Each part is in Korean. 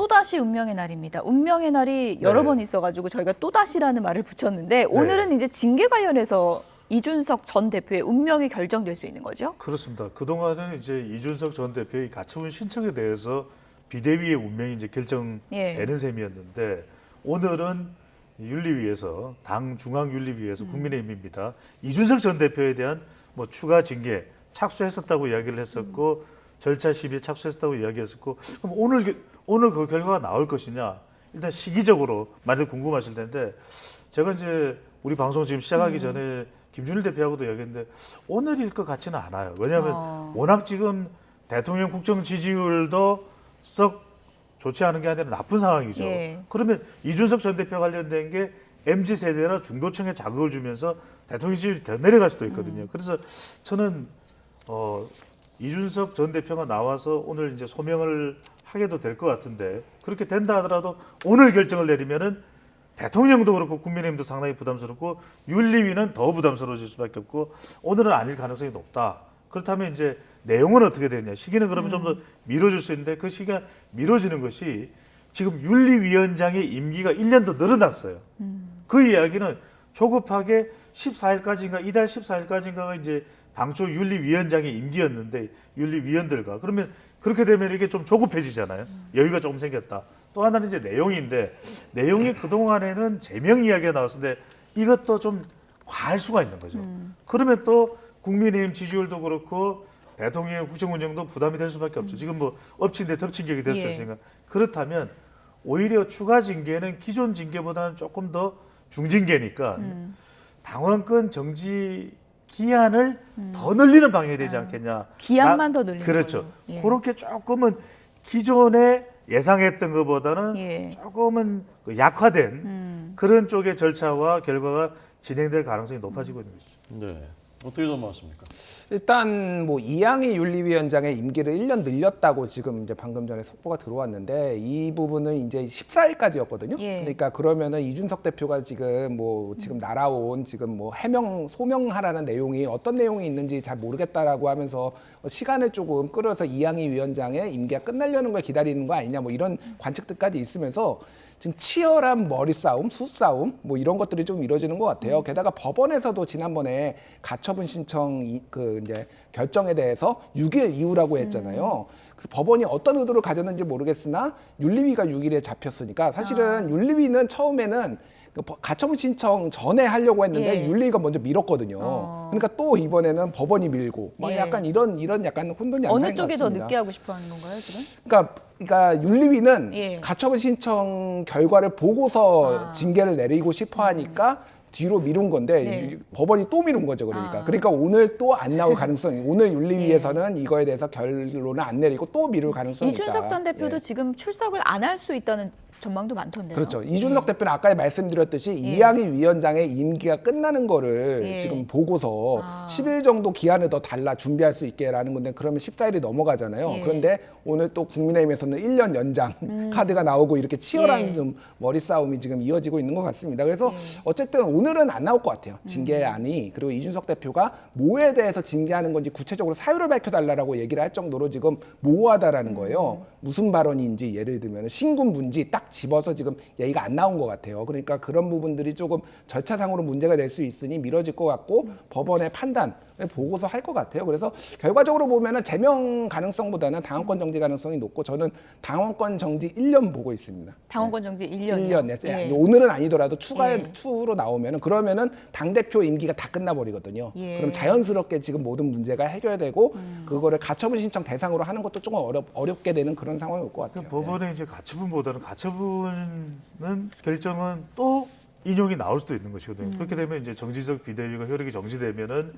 또다시 운명의 날입니다. 운명의 날이 여러 번 있어가지고 저희가 또다시라는 말을 붙였는데 오늘은 이제 징계 관련해서 이준석 전 대표의 운명이 결정될 수 있는 거죠? 그렇습니다. 그동안은 이제 이준석 전 대표의 가처분 신청에 대해서 비대위의 운명이 이제 결정되는 셈이었는데 오늘은 윤리위에서 당 중앙윤리위에서 국민의힘입니다. 이준석 전 대표에 대한 뭐 추가 징계 착수했었다고 이야기를 했었고 절차 시비에 착수했었다고 이야기했었고 그럼 오늘 그 결과가 나올 것이냐 일단 시기적으로 많이 궁금하실 텐데 제가 이제 우리 방송 지금 시작하기 전에 김준일 대표하고도 이야기했는데 오늘일 것 같지는 않아요. 왜냐하면 워낙 지금 대통령 국정 지지율도 썩 좋지 않은 게 아니라 나쁜 상황이죠. 그러면 이준석 전 대표 관련된 게 MZ세대나 중도층에 자극을 주면서 대통령 지지율이 더 내려갈 수도 있거든요. 그래서 저는 이준석 전 대표가 나와서 오늘 이제 소명을 하게도 될 것 같은데 그렇게 된다 하더라도 오늘 결정을 내리면은 대통령도 그렇고 국민의힘도 상당히 부담스럽고 윤리위는 더 부담스러워질 수밖에 없고 오늘은 아닐 가능성이 높다. 그렇다면 이제 내용은 어떻게 되느냐. 시기는 그러면 좀 더 미뤄질 수 있는데 그 시기가 미뤄지는 것이 지금 윤리위원장의 임기가 1년 더 늘어났어요. 그 이야기는 조급하게 14일까지인가 이달 14일까지인가가 이제 당초 윤리위원장의 임기였는데 윤리위원들과 그러면 그렇게 되면 이게 좀 조급해지잖아요. 여유가 조금 생겼다. 또 하나는 이제 내용인데 내용이 그동안에는 제명 이야기가 나왔는데 이것도 좀 과할 수가 있는 거죠. 그러면 또 국민의힘 지지율도 그렇고 대통령의 국정 운영도 부담이 될 수밖에 없죠. 지금 뭐 엎친 데 덮친 격이 될 수 있으니까. 그렇다면 오히려 추가 징계는 기존 징계보다는 조금 더 중징계니까 당원권 정지 기한을 더 늘리는 방향이 되지 않겠냐. 기한만 더 늘리는 그렇죠. 걸로. 그렇게 조금은 기존에 예상했던 것보다는 조금은 약화된 그런 쪽의 절차와 결과가 진행될 가능성이 높아지고 있는 것이죠. 네. 어떻게 전망하십니까? 일단 뭐 이양희 윤리위원장의 임기를 1년 늘렸다고 지금 이제 방금 전에 속보가 들어왔는데 이 부분은 이제 14일까지였거든요. 그러니까 그러면은 이준석 대표가 지금 지금 날아온 지금 뭐 해명 소명하라는 내용이 어떤 내용이 있는지 잘 모르겠다라고 하면서 시간을 조금 끌어서 이양희 위원장의 임기가 끝나려는 걸 기다리는 거 아니냐 뭐 이런 관측들까지 있으면서 지금 치열한 머리 싸움, 수싸움 뭐 이런 것들이 좀 이루어지는 것 같아요. 게다가 법원에서도 지난번에 가처분 신청 이제 결정에 대해서 6일 이후라고 했잖아요. 그래서 법원이 어떤 의도를 가졌는지 모르겠으나 윤리위가 6일에 잡혔으니까 사실은 윤리위는 처음에는 가처분 신청 전에 하려고 했는데 윤리위가 먼저 밀었거든요. 그러니까 또 이번에는 법원이 밀고 막 약간 이런 약간 혼돈 양상인 것 같습니다. 어느 쪽이 더 늦게 하고 싶어 하는 건가요, 지금? 그러니까 윤리위는 가처분 신청 결과를 보고서 징계를 내리고 싶어 하니까 뒤로 미룬 건데 법원이 또 미룬 거죠. 그러니까 오늘 또 안 나올 가능성이 오늘 윤리위에서는 이거에 대해서 결론을 안 내리고 또 미룰 가능성이 있다. 이준석 전 대표도 지금 출석을 안 할 수 있다는 전망도 많던데요. 그렇죠. 이준석 대표는 아까 말씀드렸듯이 이양희 위원장의 임기가 끝나는 거를 지금 보고서 10일 정도 기한을 더 달라 준비할 수 있게라는 건데 그러면 14일이 넘어가잖아요. 그런데 오늘 또 국민의힘에서는 1년 연장 카드가 나오고 이렇게 치열한 좀 머리 싸움이 지금 이어지고 있는 것 같습니다. 그래서 어쨌든 오늘은 안 나올 것 같아요. 징계안이. 그리고 이준석 대표가 뭐에 대해서 징계하는 건지 구체적으로 사유를 밝혀달라고 얘기를 할 정도로 지금 모호하다라는 거예요. 무슨 발언인지 예를 들면 신군 문지 딱 집어서 지금 얘기가 안 나온 것 같아요. 그러니까 그런 부분들이 조금 절차상으로 문제가 될 수 있으니 미뤄질 것 같고 법원의 판단을 보고서 할 것 같아요. 그래서 결과적으로 보면은 제명 가능성보다는 당원권 정지 가능성이 높고 저는 당원권 정지 1년 보고 있습니다. 당원권 정지 1년이요? 1년. 오늘은 아니더라도 추후로 나오면은 그러면은 당대표 임기가 다 끝나버리거든요. 그럼 자연스럽게 지금 모든 문제가 해결되고 그거를 가처분 신청 대상으로 하는 것도 조금 어렵게 되는 그런 상황이 올 것 같아요. 법원의 이제 가처분보다는 가처분은 결정은 또 인용이 나올 수도 있는 것이거든요. 그렇게 되면 이제 정지적 비대위가 효력이 정지되면은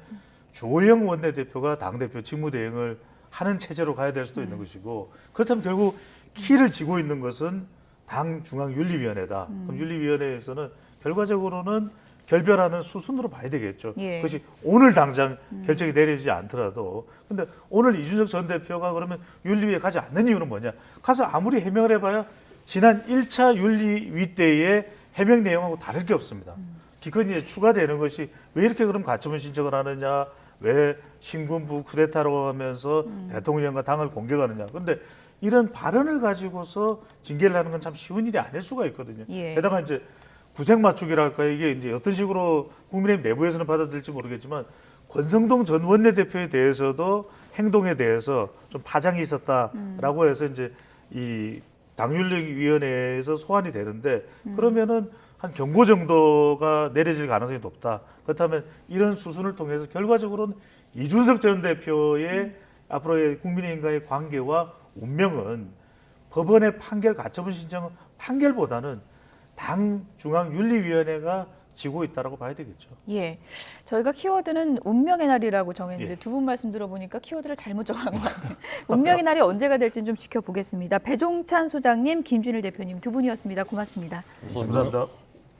주호영 원내대표가 당대표 직무대행을 하는 체제로 가야 될 수도 있는 것이고 그렇다면 결국 키를 쥐고 있는 것은 당 중앙윤리위원회다. 그럼 윤리위원회에서는 결과적으로는 결별하는 수순으로 봐야 되겠죠. 그것이 오늘 당장 결정이 내리지 않더라도 근데 오늘 이준석 전 대표가 그러면 윤리위에 가지 않는 이유는 뭐냐? 가서 아무리 해명을 해봐야 지난 1차 윤리위 때의 해명 내용하고 다를 게 없습니다. 그건 이제 추가되는 것이 왜 이렇게 그럼 가처분 신청을 하느냐 왜 신군부 쿠데타라고 하면서 대통령과 당을 공격하느냐. 그런데 이런 발언을 가지고서 징계를 하는 건 참 쉬운 일이 아닐 수가 있거든요. 예. 게다가 이제 구색 맞추기랄까 이게 이제 어떤 식으로 국민의힘 내부에서는 받아들일지 모르겠지만 권성동 전 원내대표에 대해서도 행동에 대해서 좀 파장이 있었다라고 해서 이제 이 당윤리위원회에서 소환이 되는데 그러면은 한 경고 정도가 내려질 가능성이 높다. 그렇다면 이런 수순을 통해서 결과적으로는 이준석 전 대표의 앞으로의 국민의힘과의 관계와 운명은 법원의 판결 가처분 신청 판결보다는 당 중앙윤리위원회가 지고 있다라고 봐야 되겠죠. 예, 저희가 키워드는 운명의 날이라고 정했는데 예. 두 분 말씀 들어보니까 키워드를 잘못 정한 것 같아요. 운명의 날이 언제가 될지는 좀 지켜보겠습니다. 배종찬 소장님, 김준일 대표님 두 분이었습니다. 고맙습니다. 감사합니다. 감사합니다.